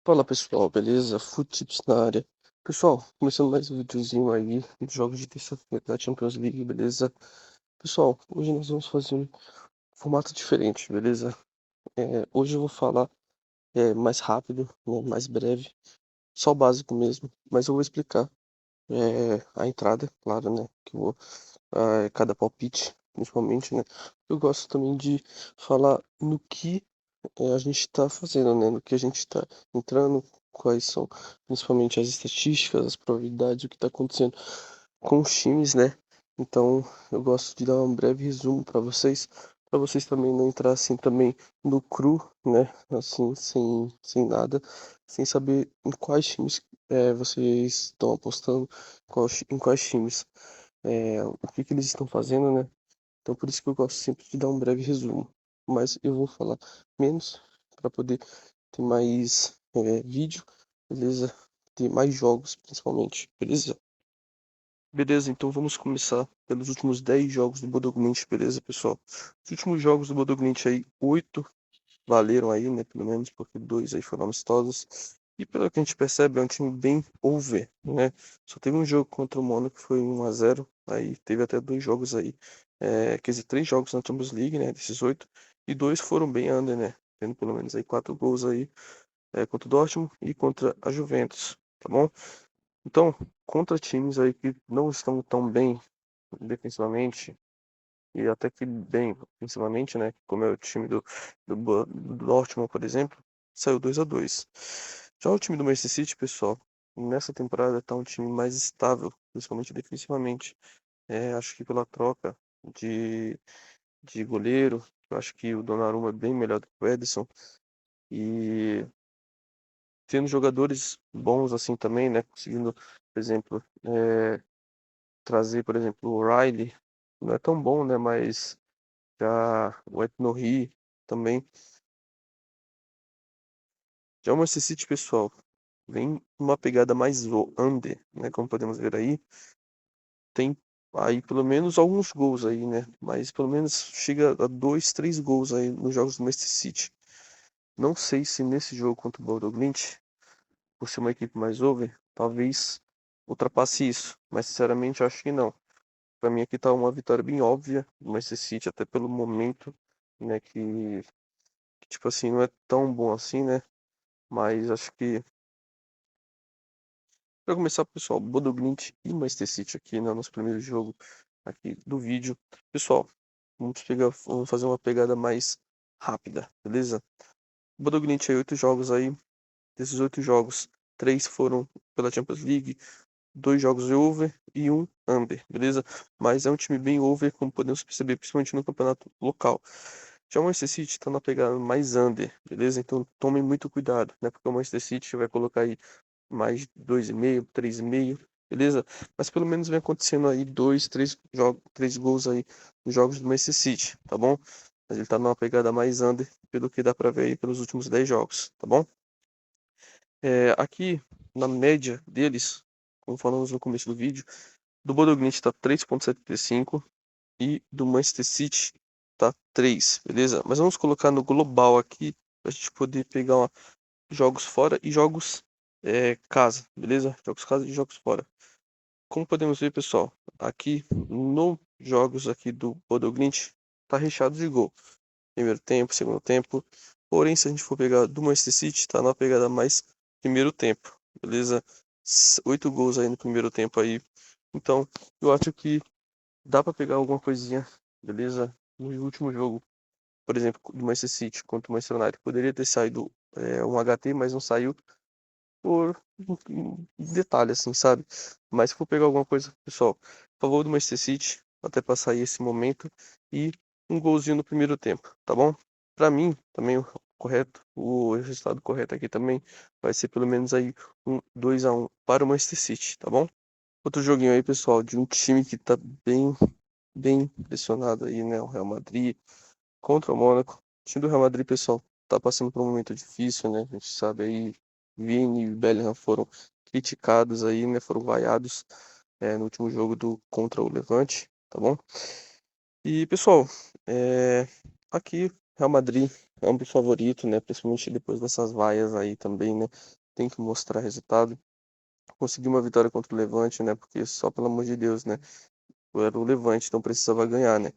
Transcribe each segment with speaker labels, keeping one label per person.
Speaker 1: Fala pessoal, beleza? Futips na área. Pessoal, começando mais um videozinho aí dos jogos de terça-feira da Champions League, beleza? Pessoal, hoje nós vamos fazer um formato diferente, beleza? Hoje eu vou falar mais rápido, né, mais breve, só o básico mesmo, mas eu vou explicar a entrada, claro, né? Que eu vou, cada palpite, principalmente, né? Eu gosto também de falar no que a gente está fazendo, né? No que a gente está entrando, quais são principalmente as estatísticas, as probabilidades, o que está acontecendo com os times, né? Então eu gosto de dar um breve resumo para vocês também não entrar assim também no cru, né? Assim, sem nada, sem saber em quais times vocês estão apostando, em quais times, o que que eles estão fazendo, né? Então por isso que eu gosto sempre de dar um breve resumo. Mas eu vou falar menos para poder ter mais vídeo, beleza? Ter mais jogos principalmente, beleza? Beleza, então vamos começar pelos últimos 10 jogos do Bodoglimt, beleza, pessoal? Os últimos jogos do Bodoglimt aí, 8 valeram aí, né, pelo menos, porque 2 aí foram amistosos. E pelo que a gente percebe, é um time bem over, né? Só teve um jogo contra o Mônaco que foi 1-0, aí teve até 2 jogos aí, quer dizer, 3 jogos na Champions League, né, desses 8, e 2 foram bem under, né? Tendo pelo menos aí 4 gols aí, contra o Dortmund e contra a Juventus, tá bom? Então, contra times aí que não estão tão bem defensivamente, e até que bem ofensivamente, né? Como é o time do Dortmund, por exemplo, saiu 2-2. Já o time do Manchester City, pessoal, nessa temporada tá um time mais estável, principalmente defensivamente. Acho que pela troca de, de goleiro, eu acho que o Donnarumma é bem melhor do que o Ederson. E tendo jogadores bons assim também, né? Conseguindo, por exemplo, trazer, por exemplo, o Riley, não é tão bom, né? Mas já o Eth também. Já o Manchester City, pessoal, vem uma pegada mais under, né? Como podemos ver aí, tem aí pelo menos alguns gols aí, né? Mas pelo menos chega a 2, 3 gols aí nos jogos do Manchester City. Não sei se nesse jogo contra o Bodo Glimt, por ser uma equipe mais over, talvez ultrapasse isso. Mas sinceramente eu acho que não. Para mim aqui tá uma vitória bem óbvia do Manchester City, até pelo momento, né? Que tipo assim, não é tão bom assim, né? Mas acho que para começar, pessoal, Bodo Glimt e Manchester City aqui, né, nosso primeiro jogo aqui do vídeo. Pessoal, vamos fazer uma pegada mais rápida, beleza? Bodo Glimt aí, 8 jogos aí. Desses 8 jogos, 3 foram pela Champions League, 2 jogos de over e um under, beleza? Mas é um time bem over, como podemos perceber, principalmente no campeonato local. Já o Manchester City tá na pegada mais under, beleza? Então tomem muito cuidado, né? Porque o Manchester City vai colocar aí mais 2,5, 3,5, beleza? Mas pelo menos vem acontecendo aí 2, 3 jogos, 3 gols aí nos jogos do Manchester City, tá bom? Mas ele tá numa pegada mais under, pelo que dá pra ver aí pelos últimos 10 jogos, tá bom? Aqui, na média deles, como falamos no começo do vídeo, do Bodo Glimt tá 3,75 e do Manchester City tá 3, beleza? Mas vamos colocar no global aqui, pra gente poder pegar jogos fora e jogos casa, beleza? Jogos casa e jogos fora. Como podemos ver, pessoal, aqui no jogos aqui do Bodo Glimt tá recheado de gol. Primeiro tempo, segundo tempo. Porém, se a gente for pegar do Manchester City, tá na pegada mais primeiro tempo, beleza? 8 gols aí no primeiro tempo aí. Então, eu acho que dá para pegar alguma coisinha, beleza? No último jogo, por exemplo, do Manchester City contra o Manchester United, poderia ter saído um HT, mas não saiu por um detalhe, assim, sabe? Mas se for pegar alguma coisa, pessoal, favor do Manchester City, até passar aí esse momento, e um golzinho no primeiro tempo, tá bom? Pra mim, também o resultado correto aqui também vai ser pelo menos aí um 2-1 para o Manchester City, tá bom? Outro joguinho aí, pessoal, de um time que tá bem pressionado aí, né? O Real Madrid contra o Mônaco. O time do Real Madrid, pessoal, tá passando por um momento difícil, né? A gente sabe aí, Vini e Bellingham foram criticados aí, né? Foram vaiados no último jogo contra o Levante, tá bom? E, pessoal, é, aqui, Real Madrid. amplo favorito, né? Principalmente depois dessas vaias aí também, né? Tem que mostrar resultado. Conseguir uma vitória contra o Levante, né? Porque só pelo amor de Deus, né? Era o Levante, então precisava ganhar, né?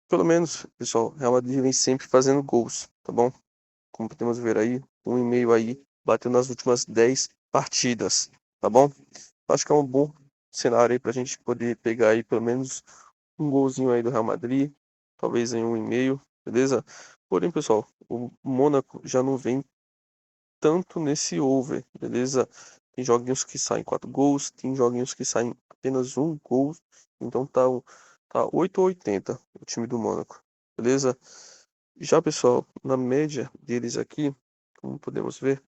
Speaker 1: Pelo menos, pessoal, Real Madrid vem sempre fazendo gols, tá bom? Como podemos ver aí, 1,5 aí, bateu nas últimas 10 partidas, tá bom? Acho que é um bom cenário aí pra gente poder pegar aí pelo menos um golzinho aí do Real Madrid, talvez em 1,5, beleza? Porém, pessoal, o Mônaco já não vem tanto nesse over, beleza? Tem joguinhos que saem 4 gols, tem joguinhos que saem apenas um gol, então tá 8,80 o time do Mônaco, beleza? Já, pessoal, na média deles aqui, como podemos ver,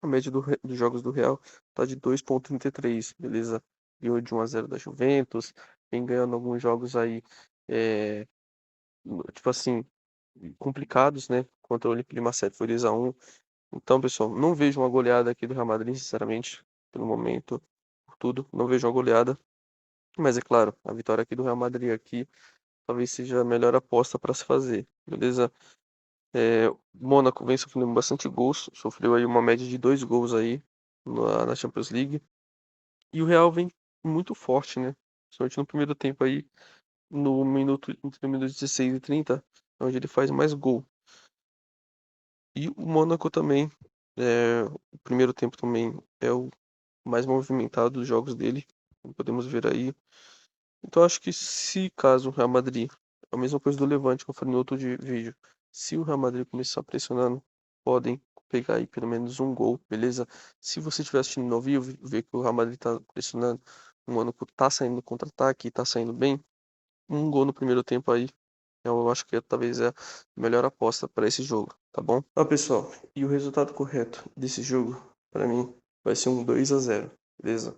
Speaker 1: a média dos jogos do Real tá de 2,33, beleza? Ganhou de 1-0 da Juventus, vem ganhando alguns jogos aí, é, tipo assim, complicados, né? Contra o Olympique de Marseille foi 2-1. Então, pessoal, não vejo uma goleada aqui do Real Madrid, sinceramente, pelo momento, por tudo. Não vejo uma goleada. Mas é claro, a vitória aqui do Real Madrid aqui talvez seja a melhor aposta para se fazer, beleza? O Mônaco vem sofrendo bastante gols, sofreu aí uma média de 2 gols aí na Champions League. E o Real vem muito forte, né? Principalmente no primeiro tempo aí, entre o minuto 16 e 30, onde ele faz mais gol. E o Mônaco também, o primeiro tempo também é o mais movimentado dos jogos dele, como podemos ver aí. Então acho que se caso o Real Madrid, a mesma coisa do Levante que eu falei no outro vídeo, se o Real Madrid começar pressionando, podem pegar aí pelo menos um gol, beleza? Se você estiver assistindo no vivo, ver que o Real Madrid tá pressionando, o Mônaco tá saindo no contra-ataque, tá saindo bem, um gol no primeiro tempo aí, eu acho que talvez é a melhor aposta para esse jogo, tá bom? Ah, pessoal, e o resultado correto desse jogo, para mim, vai ser um 2-0, beleza?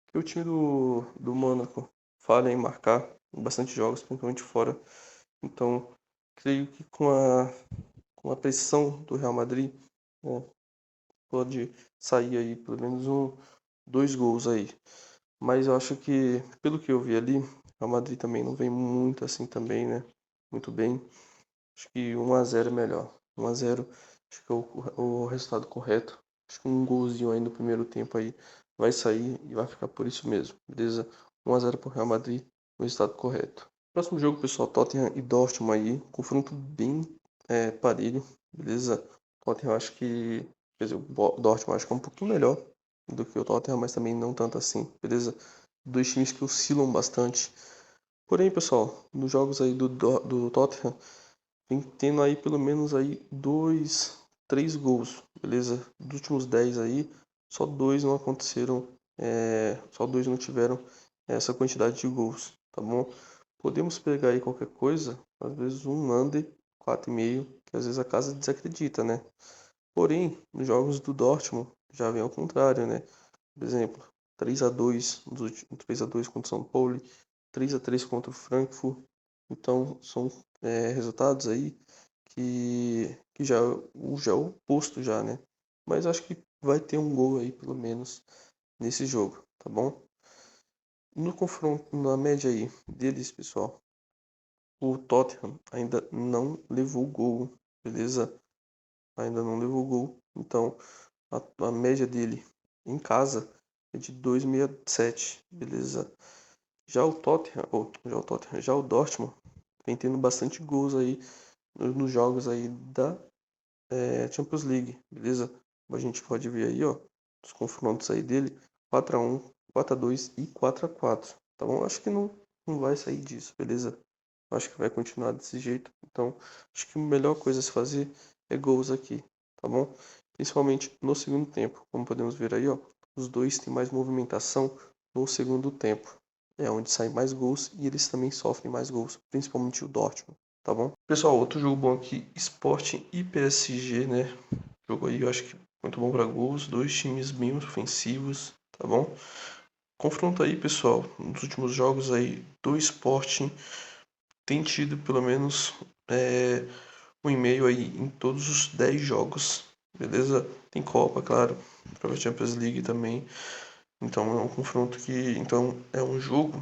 Speaker 1: Que o time do Mônaco falha em marcar em bastante jogos, principalmente fora. Então, creio que com a pressão do Real Madrid, né, pode sair aí pelo menos 2 gols aí. Mas eu acho que, pelo que eu vi ali, o Real Madrid também não vem muito assim também, né? Muito bem. Acho que 1-0 é melhor. 1-0, acho que é o resultado correto. Acho que um golzinho aí no primeiro tempo aí vai sair e vai ficar por isso mesmo, beleza? 1-0 pro Real Madrid, o resultado correto. Próximo jogo, pessoal, Tottenham e Dortmund aí, confronto bem parelho, beleza? Tottenham acho que, quer dizer, o Dortmund acho que é um pouquinho melhor do que o Tottenham, mas também não tanto assim, beleza? Dois times que oscilam bastante. Porém, pessoal, nos jogos aí do Tottenham, vem tendo aí pelo menos aí 2, 3 gols, beleza? Dos últimos 10 aí, só 2 não aconteceram, só 2 não tiveram essa quantidade de gols, tá bom? Podemos pegar aí qualquer coisa, às vezes um under 4,5, que às vezes a casa desacredita, né? Porém, nos jogos do Dortmund já vem ao contrário, né? Por exemplo, 3-2 3-2 contra o São Paulo, 3-3 contra o Frankfurt. Então, são resultados aí que já é o oposto já, né? Mas acho que vai ter um gol aí, pelo menos, nesse jogo, tá bom? No confronto, na média aí deles, pessoal, o Tottenham ainda não levou gol, beleza? Ainda não levou gol. Então, a média dele em casa é de 2,67, beleza? Já o Dortmund vem tendo bastante gols aí nos jogos aí da Champions League, beleza? Como a gente pode ver aí, ó, os confrontos aí dele, 4-1, 4-2 e 4-4, tá bom? Acho que não vai sair disso, beleza? Acho que vai continuar desse jeito. Então, acho que a melhor coisa a se fazer é gols aqui, tá bom? Principalmente no segundo tempo, como podemos ver aí, ó, os dois têm mais movimentação no segundo tempo. É onde saem mais gols e eles também sofrem mais gols, principalmente o Dortmund, tá bom? Pessoal, outro jogo bom aqui, Sporting e PSG, né? Jogo aí eu acho que muito bom para gols, dois times bem ofensivos, tá bom? Confronto aí, pessoal, nos últimos jogos aí do Sporting tem tido pelo menos um e-mail aí em todos os 10 jogos, beleza? Tem Copa, claro, para a Champions League também. Então é um confronto que, então é um jogo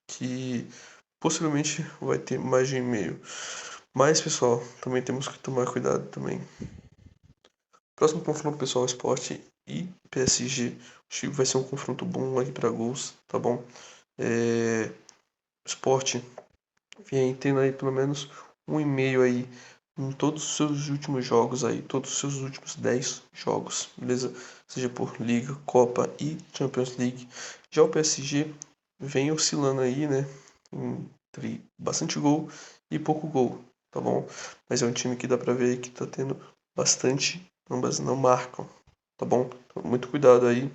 Speaker 1: que possivelmente vai ter mais de e-mail. Mas, pessoal, também temos que tomar cuidado também. Próximo confronto, pessoal, Sport e PSG. Acho que vai ser um confronto bom aí para gols, tá bom? Sport vem tendo aí pelo menos 1,5 aí em todos os seus últimos jogos aí, todos os seus últimos 10 jogos, beleza? Seja por Liga, Copa e Champions League. Já o PSG vem oscilando aí, né? Entre bastante gol e pouco gol, tá bom? Mas é um time que dá pra ver que tá tendo bastante, ambas não marcam, tá bom? Então, muito cuidado aí.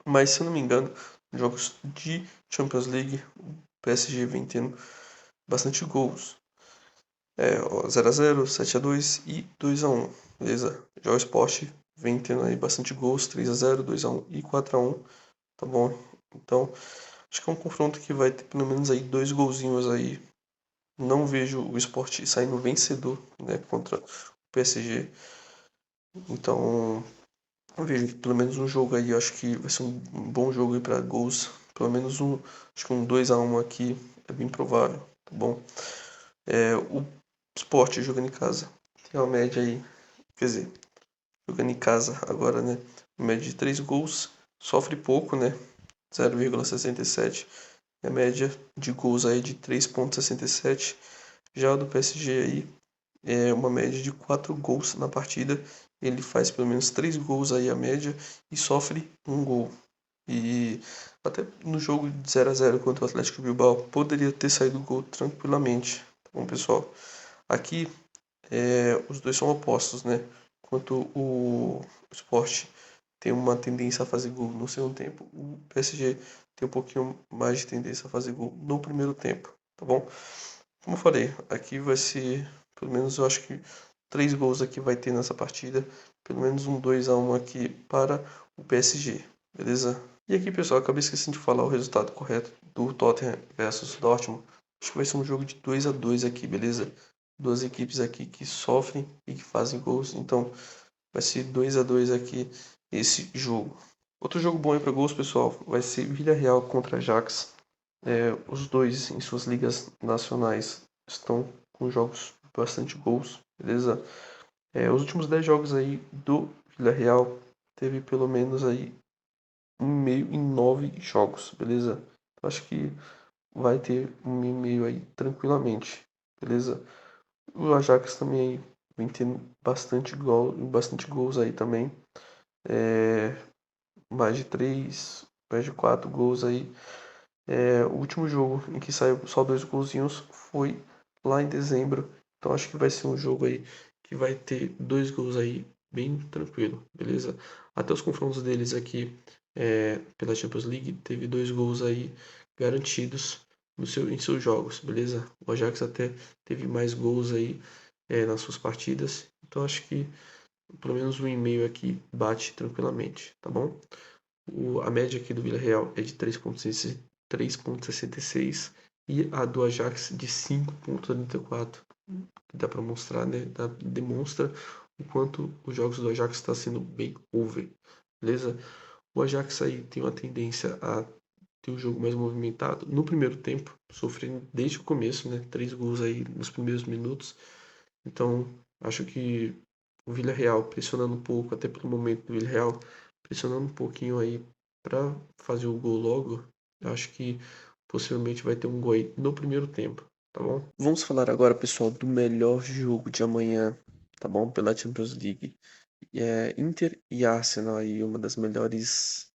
Speaker 1: Mas se eu não me engano, nos jogos de Champions League, o PSG vem tendo bastante gols. 0x0, 7x2 e 2x1, beleza? Já o Sport vem tendo aí bastante gols, 3x0, 2x1 e 4x1, tá bom? Então, acho que é um confronto que vai ter pelo menos aí dois golzinhos aí. Não vejo o Sport saindo vencedor, né, contra o PSG. Então, eu vejo pelo menos um jogo aí, eu acho que vai ser um bom jogo aí para gols. Pelo menos acho que um 2x1 aqui é bem provável, tá bom? O Sport jogando em casa tem uma média aí, quer dizer, jogando em casa agora, né? Uma média de 3 gols, sofre pouco, né? 0,67. E a média de gols aí de 3,67. Já o do PSG aí é uma média de 4 gols na partida. Ele faz pelo menos 3 gols aí a média e sofre um gol. E até no jogo de 0x0 contra o Atlético Bilbao poderia ter saído gol tranquilamente. Tá bom, pessoal? Aqui os dois são opostos, né? Enquanto o Sport tem uma tendência a fazer gol no segundo tempo, o PSG tem um pouquinho mais de tendência a fazer gol no primeiro tempo, tá bom? Como eu falei, aqui vai ser, pelo menos eu acho que 3 gols aqui vai ter nessa partida, pelo menos um 2x1 aqui para o PSG, beleza? E aqui, pessoal, acabei esquecendo de falar o resultado correto do Tottenham versus Dortmund. Acho que vai ser um jogo de 2x2 aqui, beleza? Duas equipes aqui que sofrem e que fazem gols, então vai ser 2x2 aqui esse jogo. Outro jogo bom aí para gols, pessoal, vai ser Villarreal contra Ajax. Os dois em suas ligas nacionais estão com jogos bastante gols, beleza? Os últimos 10 jogos aí do Villarreal teve pelo menos aí 1,5 em 9 jogos, beleza? Eu acho que vai ter 1,5 aí tranquilamente, beleza? O Ajax também vem tendo bastante gols aí também. É, mais de 3, mais de 4 gols aí. O último jogo em que saiu só 2 golzinhos foi lá em dezembro. Então acho que vai ser um jogo aí que vai ter 2 gols aí bem tranquilo, beleza? Até os confrontos deles aqui pela Champions League teve 2 gols aí garantidos em seus jogos, beleza? O Ajax até teve mais gols aí nas suas partidas. Então acho que pelo menos 1,5 aqui bate tranquilamente, tá bom? A média aqui do Villarreal é de 3,66 e a do Ajax de 5,34. Dá para mostrar, né? Demonstra o quanto os jogos do Ajax está sendo bem over, beleza? O Ajax aí tem uma tendência a ter um jogo mais movimentado no primeiro tempo, sofrendo desde o começo, né? 3 gols aí nos primeiros minutos. Então, acho que o Villarreal pressionando um pouco, até pelo momento do Villarreal, pressionando um pouquinho aí para fazer o gol logo, eu acho que possivelmente vai ter um gol aí no primeiro tempo, tá bom? Vamos falar agora, pessoal, do melhor jogo de amanhã, tá bom? Pela Champions League. Inter e Arsenal aí, um dos melhores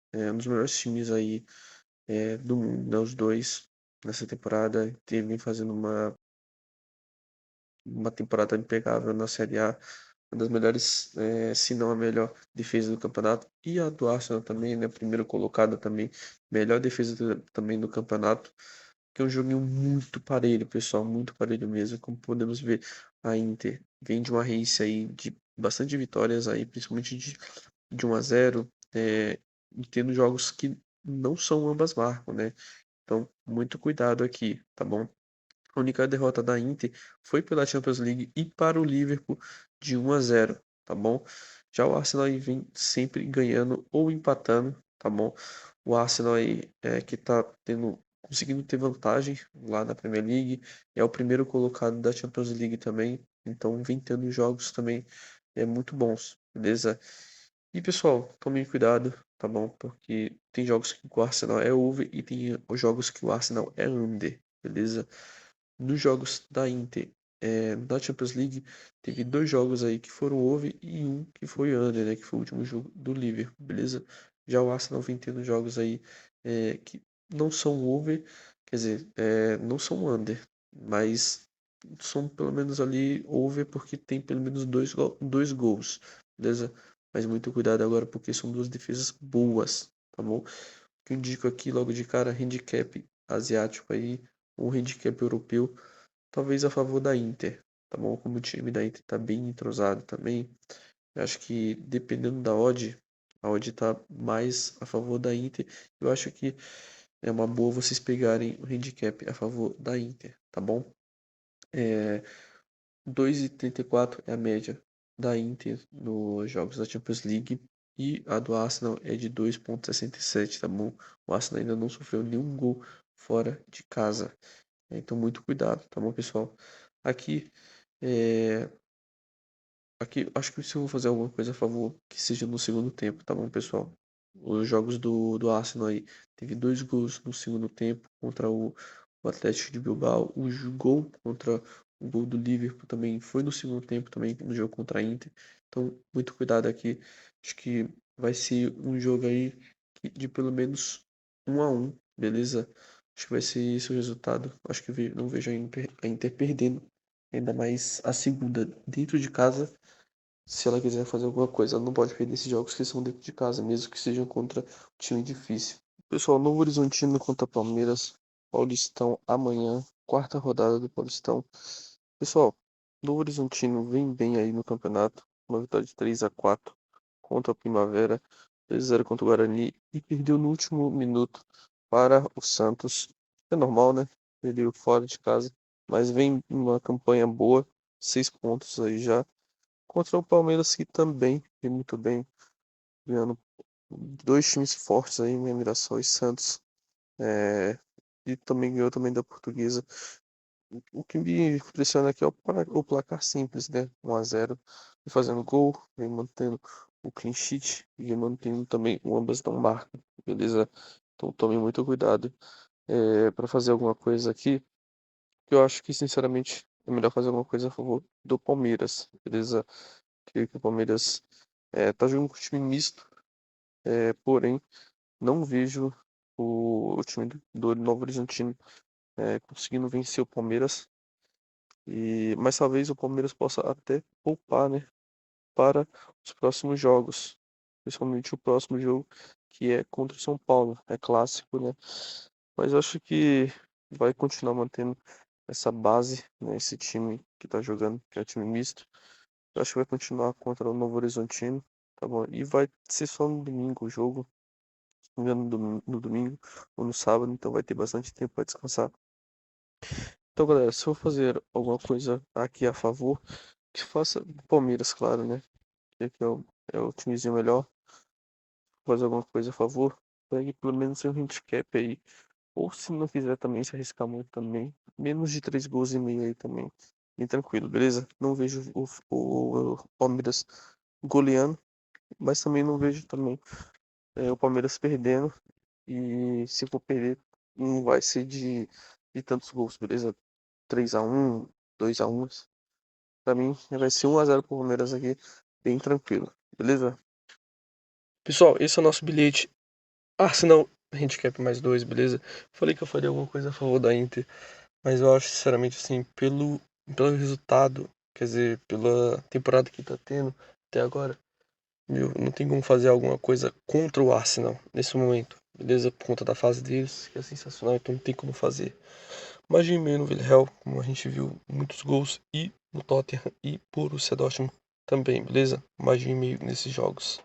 Speaker 1: times aí do mundo, né? Os dois nessa temporada vem fazendo uma temporada impecável na Série A, uma das melhores, se não a melhor defesa do campeonato, e a do Arsenal também, né, primeiro colocada também, melhor defesa também do campeonato, que é um joguinho muito parelho, pessoal, muito parelho mesmo, como podemos ver, a Inter vem de uma race aí de bastante vitórias aí, principalmente de 1-0, e tendo jogos que não são ambas marcam, né, então muito cuidado aqui, tá bom? A única derrota da Inter foi pela Champions League e para o Liverpool de 1-0, tá bom? Já o Arsenal aí vem sempre ganhando ou empatando, tá bom? O Arsenal aí que tá tendo conseguindo ter vantagem lá na Premier League, é o primeiro colocado da Champions League também, então vem tendo jogos também muito bons, beleza? E pessoal, tomem cuidado, tá bom? Porque tem jogos que o Arsenal é over e tem os jogos que o Arsenal é under, beleza? Nos jogos da Inter, da Champions League, teve dois jogos aí que foram over e um que foi under, né? Que foi o último jogo do Liverpool, beleza? Já o Arsenal vem tendo jogos aí que não são over, quer dizer, não são under, mas são pelo menos ali over porque tem pelo menos dois gols, beleza? Mas muito cuidado agora porque são duas defesas boas, tá bom? O que eu indico aqui logo de cara, handicap asiático aí, ou handicap europeu, talvez a favor da Inter, tá bom? Como o time da Inter tá bem entrosado também, eu acho que dependendo da odd, a odd tá mais a favor da Inter. Eu acho que é uma boa vocês pegarem o handicap a favor da Inter, tá bom? É, 2,34 é a média da Inter nos jogos da Champions League e a do Arsenal é de 2,67, tá bom? O Arsenal ainda não sofreu nenhum gol fora de casa, então muito cuidado, tá bom, pessoal? Aqui, é, aqui acho que se eu vou fazer alguma coisa a favor, que seja no segundo tempo, tá bom, pessoal? Os jogos do Arsenal aí, teve dois gols no segundo tempo contra o Atlético de Bilbao. Gol contra o gol do Liverpool também foi no segundo tempo, também no jogo contra a Inter. Então, muito cuidado aqui. Acho que vai ser um jogo aí de pelo menos 1-1, beleza? Acho que vai ser esse o resultado. Acho que não vejo a Inter perdendo, ainda mais a segunda dentro de casa. Se ela quiser fazer alguma coisa, ela não pode perder esses jogos que são dentro de casa, mesmo que sejam contra um time difícil. Pessoal, Novo Horizontino contra Palmeiras, Paulistão amanhã, quarta rodada do Paulistão. Pessoal, Novo Horizontino vem bem aí no campeonato, uma vitória de 3-4 contra o Primavera, 3-0 contra o Guarani e perdeu no último minuto para o Santos. É normal, né? Perdeu fora de casa, mas vem uma campanha boa, 6 pontos aí já. Contra o Palmeiras, que também vem muito bem, ganhando dois times fortes aí, né, Mirassol e Santos. É, e também ganhou também da Portuguesa. O que me impressiona aqui é o placar simples, né? 1-0, vem fazendo gol, vem mantendo o clean sheet e vem mantendo também o ambas não marcam, beleza? Então tome muito cuidado para fazer alguma coisa aqui, que eu acho que sinceramente é melhor fazer alguma coisa a favor do Palmeiras, beleza? Que o Palmeiras tá jogando com time misto, porém não vejo o time do Novo Horizontino conseguindo vencer o Palmeiras. Mas talvez o Palmeiras possa até poupar, né, para os próximos jogos, principalmente o próximo jogo que é contra o São Paulo, é clássico, né? Mas eu acho que vai continuar mantendo essa base, né, esse time que tá jogando, que é o time misto. Eu acho que vai continuar contra o Novo Horizontino, tá bom? E vai ser só no domingo o jogo, se não me engano, no domingo ou no sábado, então vai ter bastante tempo para descansar. Então, galera, se eu fazer alguma coisa aqui a favor, que faça do Palmeiras, claro, né? Que é o timezinho melhor. Fazer alguma coisa a favor, pegue pelo menos seu handicap aí. Ou se não quiser também, se arriscar muito também, menos de 3 gols e meio aí também. Bem tranquilo, beleza? Não vejo o Palmeiras goleando, mas também não vejo também o Palmeiras perdendo. E se for perder, não vai ser de tantos gols, beleza? 3-1, 2-1. Pra mim, vai ser 1-0 pro Palmeiras aqui, bem tranquilo, beleza? Pessoal, esse é o nosso bilhete. Arsenal, handicap mais 2, beleza? Falei que eu faria alguma coisa a favor da Inter, mas eu acho, sinceramente, assim, pelo resultado, quer dizer, pela temporada que tá tendo até agora, meu, não tem como fazer alguma coisa contra o Arsenal nesse momento, beleza? Por conta da fase deles, que é sensacional, então não tem como fazer. Mas de meio no Villarreal, como a gente viu, muitos gols, e no Tottenham e Borussia Dortmund também, beleza? Mais de meio nesses jogos.